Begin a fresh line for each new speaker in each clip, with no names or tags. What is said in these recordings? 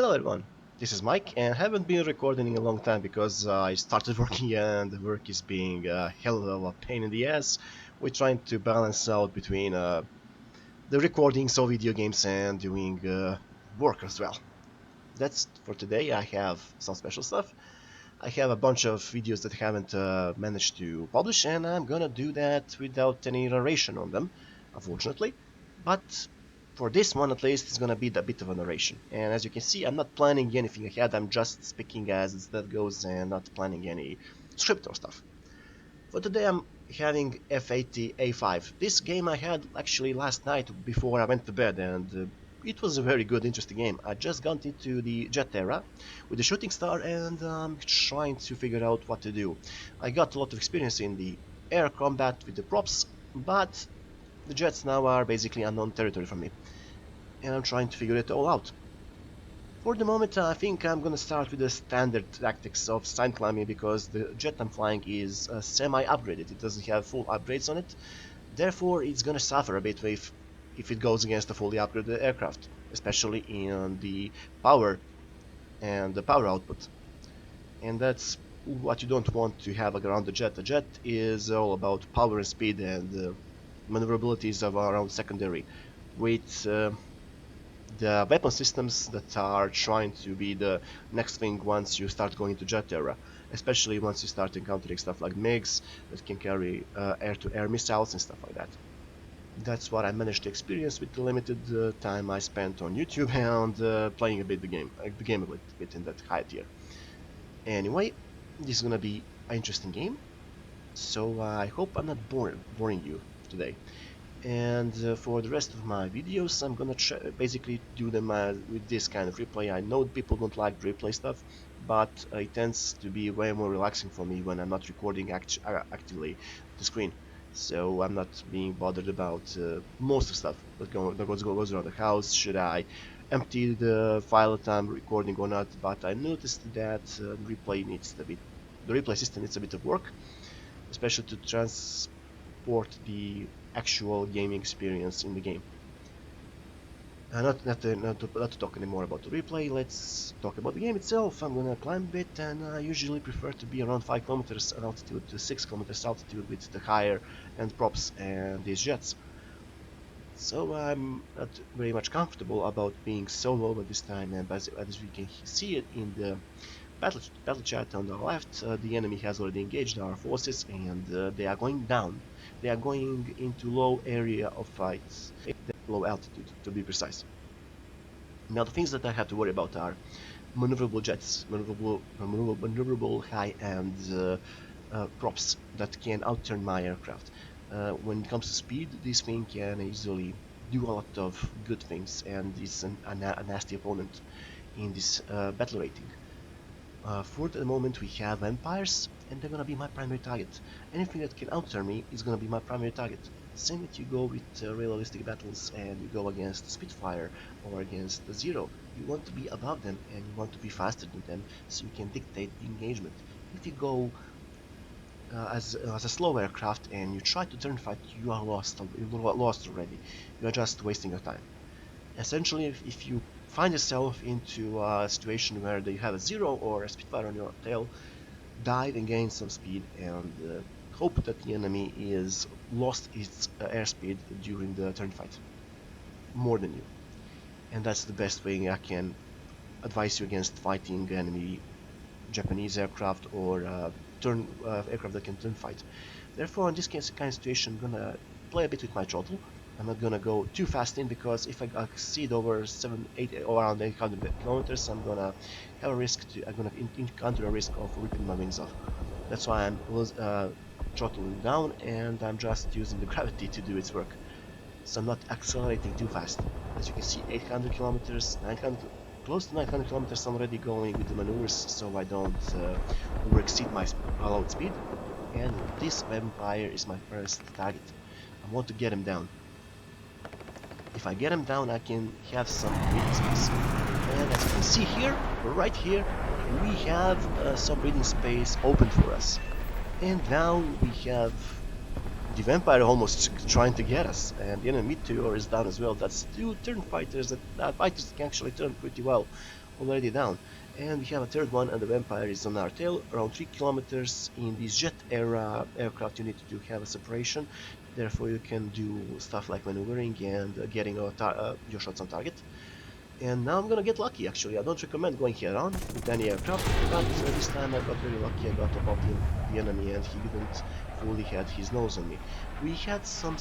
Hello everyone, this is Mike and I haven't been recording in a long time because I started working and the work is being a hell of a pain in the ass. We're trying to balance out between the recordings of video games and doing work as well. That's for today. I have some special stuff. I have a bunch of videos that I haven't managed to publish and I'm gonna do that without any narration on them, unfortunately. But for this one at least, it's gonna be a bit of a narration. And as you can see, I'm not planning anything ahead, I'm just speaking as that goes and not planning any script or stuff. For today I'm having F-80A-5. This game I had actually last night before I went to bed and it was a very good, interesting game. I just got into the jet era with the shooting star and I'm trying to figure out what to do. I got a lot of experience in the air combat with the props, but the jets now are basically unknown territory for me, and I'm trying to figure it all out. For the moment, I think I'm gonna start with the standard tactics of sign climbing because the jet I'm flying is semi-upgraded. It doesn't have full upgrades on it, therefore it's gonna suffer a bit if it goes against a fully upgraded aircraft, especially in the power and the power output. And that's what you don't want to have around the jet. The jet is all about power and speed, and maneuverabilities of around secondary, with the weapon systems that are trying to be the next thing once you start going to jet era, especially once you start encountering stuff like MiGs that can carry air-to-air missiles and stuff like that. That's what I managed to experience with the limited time I spent on YouTube and playing a bit the game a bit in that high tier. Anyway, this is gonna be an interesting game, so I hope I'm not boring you today. And for the rest of my videos, I'm gonna basically do them with this kind of replay. I know people don't like replay stuff, but it tends to be way more relaxing for me when I'm not recording actively the screen. So I'm not being bothered about most of stuff that goes around the house. Should I empty the file that I'm recording or not? But I noticed that the replay system needs a bit of work, especially to transport the actual gaming experience in the game. Not to talk anymore about the replay, let's talk about the game itself. I'm gonna climb a bit, and I usually prefer to be around 5 kilometers altitude to 6 kilometers altitude with the higher end props and these jets. So I'm not very much comfortable about being solo at this time, and as we can see it in the battle chat on the left, the enemy has already engaged our forces and they are going down. They are going into low area of fights, low altitude to be precise. Now the things that I have to worry about are maneuverable jets, maneuverable high-end props that can outturn my aircraft. When it comes to speed, this thing can easily do a lot of good things and is a nasty opponent in this battle rating. For the moment we have vampires, and they're gonna be my primary target. Anything that can outturn me is gonna be my primary target. Same if you go with realistic battles and you go against Spitfire or against the Zero. You want to be above them and you want to be faster than them so you can dictate the engagement. If you go as a slow aircraft and you try to turn fight, you are lost already. You are just wasting your time. Essentially, if you find yourself into a situation where you have a Zero or a Spitfire on your tail, dive and gain some speed and hope that the enemy is lost its airspeed during the turn fight more than you. And that's the best way I can advise you against fighting enemy Japanese aircraft or aircraft that can turn fight. Therefore, in this kind of situation, I'm gonna play a bit with my throttle. I'm not gonna go too fast in because if I exceed over 7, 8, or around 800 kilometers, I'm gonna have a risk I'm gonna encounter a risk of ripping my wings off. That's why I'm throttling down and I'm just using the gravity to do its work. So I'm not accelerating too fast. As you can see, 800 kilometers, 900, close to 900 kilometers I'm already going with the maneuvers, so I don't over exceed my allowed speed. And this vampire is my first target. I want to get him down. If I get him down, I can have some breathing space. And as you can see here, right here, we have some breathing space open for us. And now we have the vampire almost trying to get us, and the enemy meteor is down as well. That's two turn fighters that fighters can actually turn pretty well already down. And we have a third one, and the vampire is on our tail, around 3 kilometers. In this jet era aircraft, you need to have a separation. Therefore, you can do stuff like maneuvering and getting your shots on target. And now I'm gonna get lucky actually. I don't recommend going head on with any aircraft, but this time I got very lucky. I got above the enemy and he didn't fully had his nose on me. We had some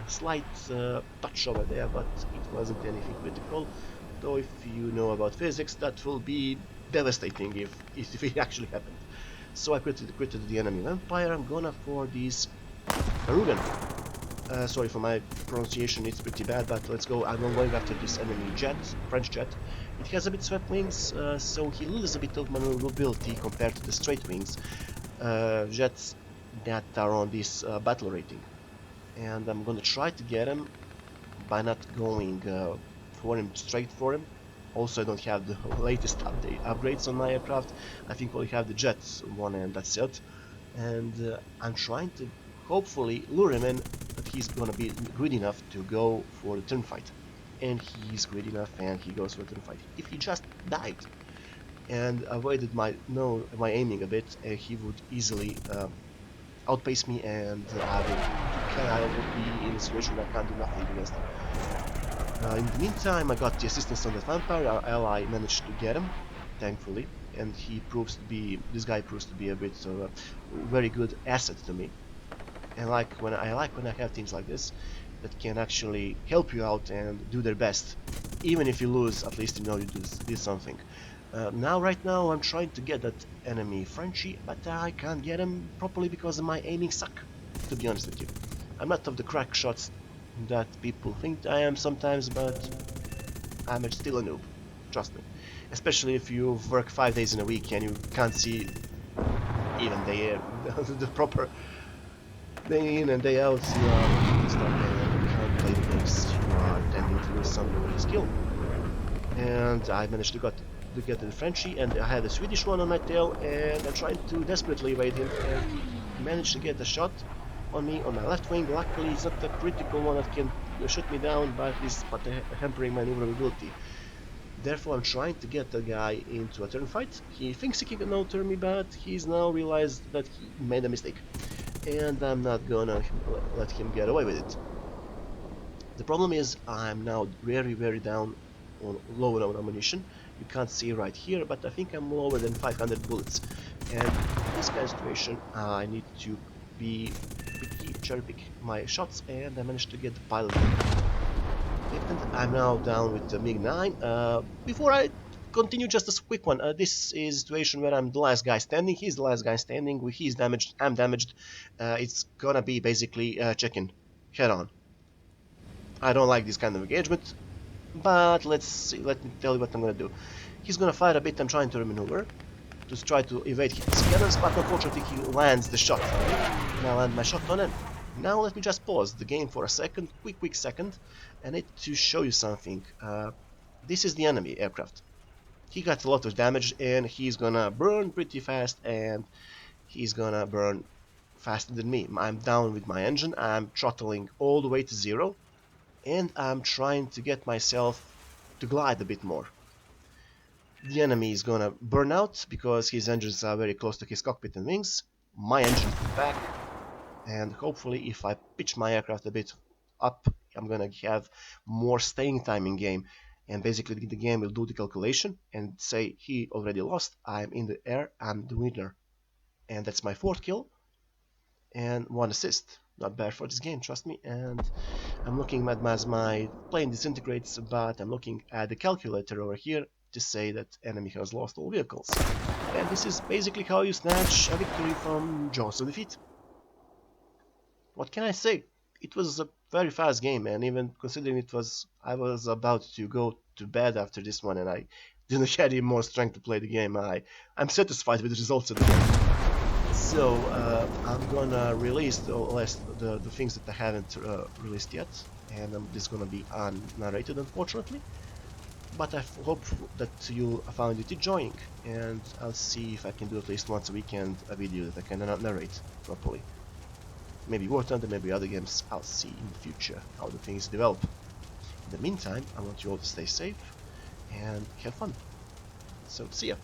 slight touch over there, but it wasn't anything critical. Though if you know about physics, that will be devastating if it actually happened. So I critted the enemy vampire. I'm gonna for these Peruvian. Sorry for my pronunciation, it's pretty bad, but let's go. I'm going after this enemy jet, French jet. It has a bit swept wings, so he loses a bit of maneuverability compared to the straight wings jets that are on this battle rating. And I'm gonna try to get him by not going for him, straight for him. Also, I don't have the latest upgrades on my aircraft. I think I only have the jets one and that's it. And I'm trying to hopefully lure him in that he's gonna be good enough to go for the turn fight. And he's good enough and he goes for the turn fight. If he just died and avoided my aiming a bit, he would easily outpace me and I would be in a situation where I can't do nothing against him. In the meantime, I got the assistance on the vampire. Our ally managed to get him, thankfully, and this guy proves to be a bit of a very good asset to me. And I like when I have teams like this that can actually help you out and do their best, even if you lose. At least you know you did something. Right now, I'm trying to get that enemy Frenchie, but I can't get him properly because my aiming suck. To be honest with you, I'm not of the crack shots that people think I am sometimes, but I'm still a noob. Trust me. Especially if you work 5 days in a week and you can't see even the proper day in and day out. You are stuck and you can't play the games. You are tending to lose some of your skill. And I managed to get the Frenchie, and I had a Swedish one on my tail, and I'm trying to desperately evade him, and he managed to get a shot on me on my left wing. Luckily, it's not a critical one that can shoot me down, but it's hampering my maneuverability. Therefore, I'm trying to get the guy into a turn fight. He thinks he can out-turn me, but he's now realized that he made a mistake, and I'm not gonna let him get away with it. The problem is I'm now very down on low on ammunition. You can't see right here, but I think I'm lower than 500 bullets. And in this kind of situation, I need to be cherry pick my shots, and I managed to get the pilot. And I'm now down with the MiG-9. Before I continue, just a quick one. This is a situation where I'm the last guy standing. He's the last guy standing. He's damaged. I'm damaged. It's gonna be basically check-in head on. I don't like this kind of engagement, but let's see. Let me tell you what I'm gonna do. He's gonna fire a bit. I'm trying to maneuver to try to evade his cannons, but unfortunately he lands the shot. And I land my shot on him. Now let me just pause the game for a second, quick second. I need to show you something. This is the enemy aircraft. He got a lot of damage and he's gonna burn pretty fast, and he's gonna burn faster than me. I'm down with my engine. I'm throttling all the way to 0, and I'm trying to get myself to glide a bit more. The enemy is gonna burn out because his engines are very close to his cockpit and wings. My engine is back, and hopefully if I pitch my aircraft a bit up, I'm gonna have more staying time in game, and basically the game will do the calculation and say he already lost, I'm in the air, I'm the winner. And that's my 4th kill and 1 assist. Not bad for this game, trust me. And I'm looking at as my plane disintegrates, but I'm looking at the calculator over here to say that enemy has lost all vehicles. And this is basically how you snatch a victory from jaws of defeat. What can I say? It was a very fast game, and even considering I was about to go to bed after this one, and I didn't have any more strength to play the game. I'm satisfied with the results of the game. So I'm gonna release the things that I haven't released yet, and this is gonna be unnarrated, unfortunately. But I hope that you found it enjoying, and I'll see if I can do at least once a weekend a video that I can narrate properly. Maybe War Thunder, maybe other games. I'll see in the future how the things develop. In the meantime, I want you all to stay safe, and have fun. So see ya.